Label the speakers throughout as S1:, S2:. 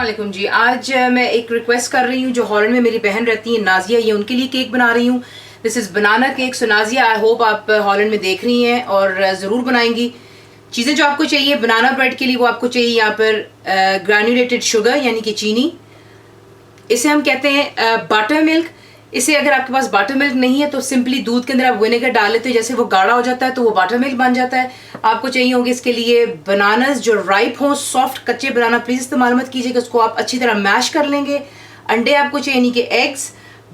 S1: अस्सलामुअलैकुम जी। आज मैं एक रिक्वेस्ट कर रही हूँ, जो हॉलैंड में मेरी बहन रहती है नाजिया, ये उनके लिए केक बना रही हूँ। This is banana cake. So Nazia, I hope आप हॉलैंड में देख रही हैं और ज़रूर बनाएंगी। चीज़ें जो आपको चाहिए बनाना ब्रेड के लिए, वो आपको चाहिए यहाँ पर ग्रैन्युलेटेड शुगर यानी कि चीनी। इसे हम कहते हैं बटर मिल्क। इसे अगर आपके पास बटर मिल्क नहीं है तो सिंपली दूध के अंदर आप विनेगर डाल लेते हो, जैसे वो गाढ़ा हो जाता है तो वो बटर मिल्क बन जाता है। आपको चाहिए होंगे इसके लिए बनानास जो राइप हो, सॉफ्ट कच्चे बनाना प्लीज इस्तेमाल मत कीजिएगा, उसको आप अच्छी तरह मैश कर लेंगे। अंडे आपको चाहिए यानी कि एग्स।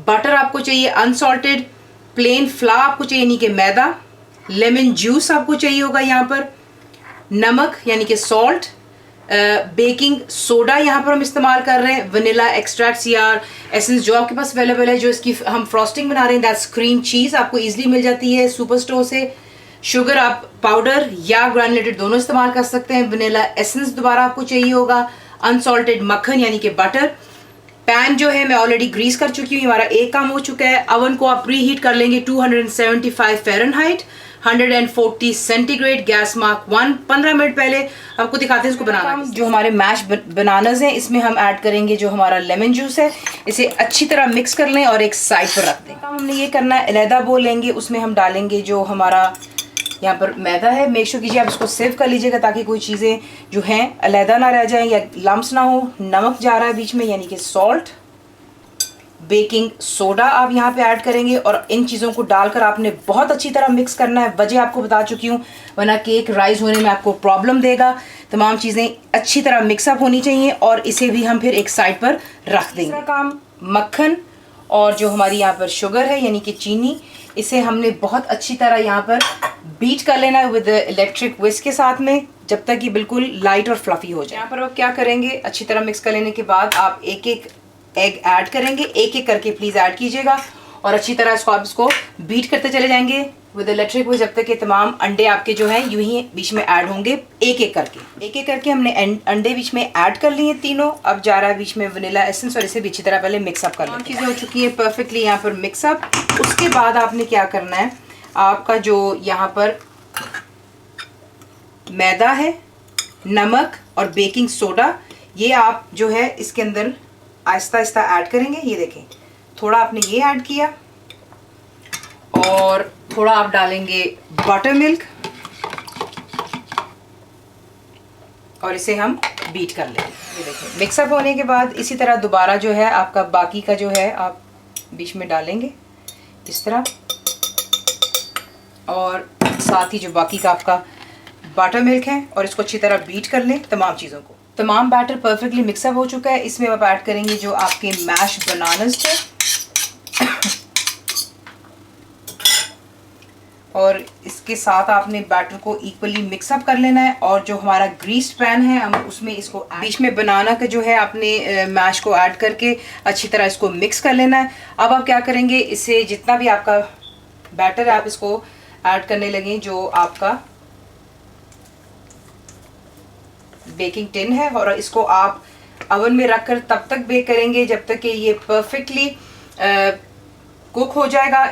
S1: बटर आपको चाहिए अनसॉल्टेड। प्लेन फ्लावर आपको चाहिए यानी कि मैदा। लेमन जूस आपको चाहिए होगा यहाँ पर। नमक यानी कि सॉल्ट। बेकिंग सोडा यहाँ पर हम इस्तेमाल कर रहे हैं। वनीला एक्सट्रैक्ट्स या एसेंस जो आपके पास अवेलेबल है, जो इसकी हम फ्रॉस्टिंग बना रहे हैं, दैट्स क्रीम चीज़ आपको इजीली मिल जाती है सुपर स्टोर से। शुगर आप पाउडर या ग्रैन्युलेटेड दोनों इस्तेमाल कर सकते हैं। वनीला एसेंस दोबारा आपको चाहिए होगा। अनसॉल्टेड मक्खन यानी कि बटर। पैन जो है मैं ऑलरेडी ग्रीस कर चुकी हूँ, हमारा एक काम हो चुका है। अवन को आप प्री हीट कर लेंगे 275 Fahrenheit, 140 centigrade, gas mark 1। 15 minute पहले आपको दिखाते हैं इसको बनाना। जो हमारे मैश बनानास हैं, इसमें हम ऐड करेंगे जो हमारा लेमन जूस है। इसे अच्छी तरह मिक्स कर लें और एक साइड पर रख दें। हमने ये करना है, अलहदा बोल लेंगे, उसमें हम डालेंगे जो हमारा यहाँ पर मैदा है। मेक श्योर कीजिए आप इसको सेव कर लीजिएगा ताकि कोई चीज़ें जो हैं अलहदा ना रह जाएं या लम्स ना हो। नमक जा रहा है बीच में यानी कि सॉल्ट। बेकिंग सोडा आप यहाँ पे ऐड करेंगे और इन चीज़ों को डालकर आपने बहुत अच्छी तरह मिक्स करना है। वजह आपको बता चुकी हूँ, वरना केक राइज होने में आपको प्रॉब्लम देगा। तमाम चीज़ें अच्छी तरह मिक्सअप होनी चाहिए और इसे भी हम फिर एक साइड पर रख देंगे। दूसरा काम, मक्खन और जो हमारी यहाँ पर शुगर है यानी कि चीनी, इसे हमने बहुत अच्छी तरह यहाँ पर बीट कर लेना है विद इलेक्ट्रिक विस्क के साथ में, जब तक ये बिल्कुल लाइट और फ्लफी हो जाए। यहाँ पर आप क्या करेंगे, अच्छी तरह मिक्स कर लेने के बाद आप एक एक एग ऐड करेंगे। एक एक करके प्लीज़ ऐड कीजिएगा और अच्छी तरह इसको बीट करते चले जाएंगे विद इलेक्ट्रिक विस्क, जब तक कि तमाम अंडे आपके जो हैं यूं ही बीच में ऐड होंगे। एक एक करके हमने अंडे बीच में ऐड कर लिए तीनों। अब जा रहा है बीच में वनीला एसेंस और इसे भी अच्छी तरह पहले मिक्सअप कर लें। चीज़ें हो चुकी हैं परफेक्टली यहाँ पर मिक्सअप। उसके बाद आपने क्या करना है, आपका जो यहाँ पर मैदा है, नमक और बेकिंग सोडा, ये आप जो है इसके अंदर आहिस्ता आहिस्ता ऐड करेंगे। ये देखें, थोड़ा आपने ये ऐड किया और थोड़ा आप डालेंगे बटर मिल्क और इसे हम बीट कर लेंगे। ये देखें, मिक्सअप होने के बाद इसी तरह दोबारा जो है आपका बाकी का जो है आप बीच में डालेंगे इस तरह, और साथ ही जो बाकी का आपका बटर मिल्क है और इसको अच्छी तरह बीट कर लें तमाम चीज़ों को। तमाम बैटर परफेक्टली मिक्सअप हो चुका है। इसमें आप ऐड करेंगे जो आपके मैश बनानास थे और इसके साथ आपने बैटर को इक्वली मिक्सअप कर लेना है। और जो हमारा ग्रीस्ड पैन है, हम उसमें इसको बीच में बनाना का जो है आपने मैश को ऐड करके अच्छी तरह इसको मिक्स कर लेना है। अब आप क्या करेंगे, इसे जितना भी आपका बैटर है आप इसको ऐड करने लगे जो आपका बेकिंग टिन है, और इसको आप अवन में रखकर तब तक बेक करेंगे जब तक कि ये परफेक्टली कुक हो जाएगा।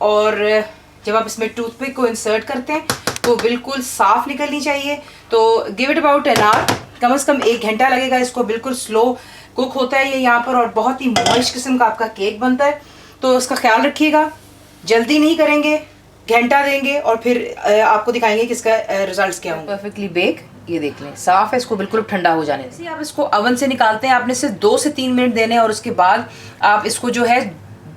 S1: और जब आप इसमें टूथपिक को इंसर्ट करते हैं तो बिल्कुल साफ निकलनी चाहिए। तो give it about an hour, कम से कम 1 घंटा लगेगा इसको। बिल्कुल स्लो कुक होता है ये यहाँ पर और बहुत ही मॉइस्ट किस्म का आपका केक बनता है। तो इसका ख्याल रखिएगा, जल्दी नहीं करेंगे, घंटा देंगे और फिर आपको दिखाएंगे कि इसका रिजल्ट्स क्या होंगे। परफेक्टली बेक, ये देख लें साफ है, इसको बिल्कुल ठंडा हो जाने दें। आप इसको अवन से निकालते हैं, आपने सिर्फ 2 से 3 मिनट देने और उसके बाद आप इसको जो है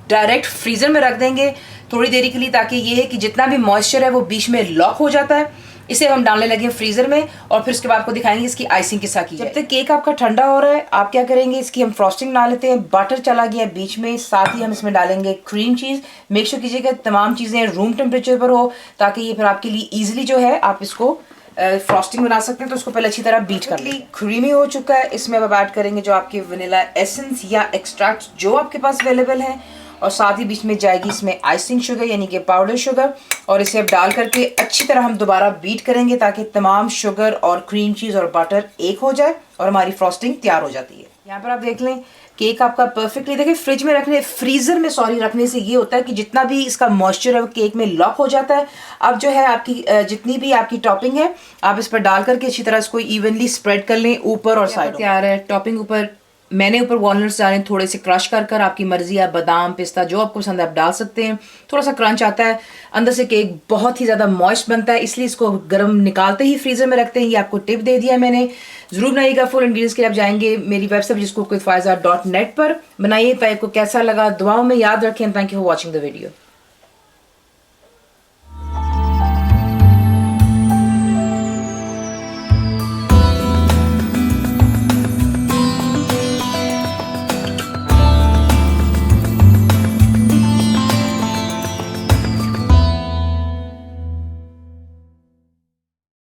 S1: डायरेक्ट फ्रीजर में रख देंगे थोड़ी देरी के लिए, ताकि ये है कि जितना भी मॉइस्चर है वो बीच में लॉक हो जाता है। इसे हम डालने लगे फ्रीजर में और फिर उसके बाद आपको दिखाएंगे इसकी आइसिंग किस तरह की। जब तक केक आपका ठंडा हो रहा है आप क्या करेंगे, इसकी हम फ्रॉस्टिंग बना लेते हैं। बटर चला गया बीच में, साथ ही हम इसमें डालेंगे क्रीम चीज़। मेक श्योर कीजिएगा तमाम चीज़ें रूम टेम्परेचर पर हो ताकि ये फिर आपके लिए ईजिली जो है आप इसको फ्रॉस्टिंग बना सकते हैं। तो उसको पहले अच्छी तरह बीट कर ली। क्रीमी हो चुका है, इसमें अब ऐड करेंगे जो आपके वनीला एसेंस या एक्सट्रैक्ट जो आपके पास अवेलेबल है, और साथ ही बीच में जाएगी इसमें आइसिंग शुगर यानी कि पाउडर शुगर, और इसे अब डाल करके अच्छी तरह हम दोबारा बीट करेंगे ताकि तमाम शुगर और क्रीम चीज़ और बटर एक हो जाए और हमारी फ्रॉस्टिंग तैयार हो जाती है। यहाँ पर आप देख लें केक आपका परफेक्टली, देखिए फ्रीजर में रखने से ये होता है कि जितना भी इसका मॉइस्चर है वो केक में लॉक हो जाता है। अब जो है आपकी जितनी भी आपकी टॉपिंग है आप इस पर डाल करके अच्छी तरह इसको इवनली स्प्रेड कर लें ऊपर और साइड। तैयार है टॉपिंग ऊपर मैंने ऊपर वॉलनट्स डाले थोड़े से क्रश कर कर, आपकी मर्जी, आप बादाम पिस्ता जो आपको पसंद है आप डाल सकते हैं। थोड़ा सा क्रंच आता है, अंदर से केक बहुत ही ज़्यादा मॉइस्ट बनता है, इसलिए इसको गर्म निकालते ही फ्रीज़र में रखते हैं। ये आपको टिप दे दिया मैंने, ज़रूर बनाइएगा। फुल इंग्रीडियंट्स के लिए आप जाएंगे मेरी वेबसाइट जिसको cookfaiza.net पर। बनाइए, तो आपको कैसा लगा दुआओं में याद रखें। Thank you for watching the video.